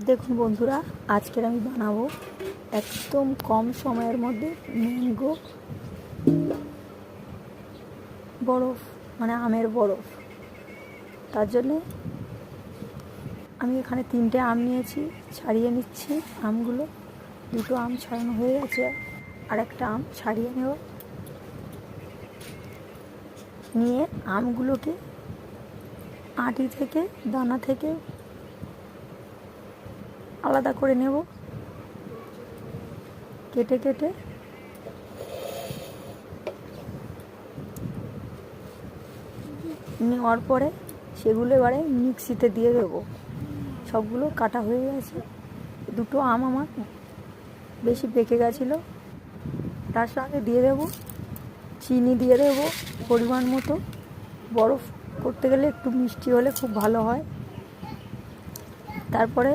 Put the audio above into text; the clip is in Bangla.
দেখুন বন্ধুরা, আজকের আমি বানাবো একদম কম সময়ের মধ্যে ম্যাঙ্গো বরফ, মানে আমের বরফ। তার জন্যে আমি এখানে 3টে আম নিয়েছি, ছাড়িয়ে নিচ্ছি আমগুলো। 2টো আম ছাড়ানো হয়ে গেছে, আর একটা আম ছাড়িয়ে নেব। নিয়ে আমগুলোকে আটি থেকে দানা থেকে আলাদা করে নেব। কেটে কেটে নেওয়ার পরে সেগুলো এবারে মিক্সিতে দিয়ে দেবো। সবগুলো কাটা হয়ে গেছে। 2টো আম আমার বেশি পেকে গেছিলো। তার সঙ্গে দিয়ে দেবো চিনি, দিয়ে দেবো পরিমাণ মতো। বরফ করতে গেলে একটু মিষ্টি হলে খুব ভালো হয়। তারপরে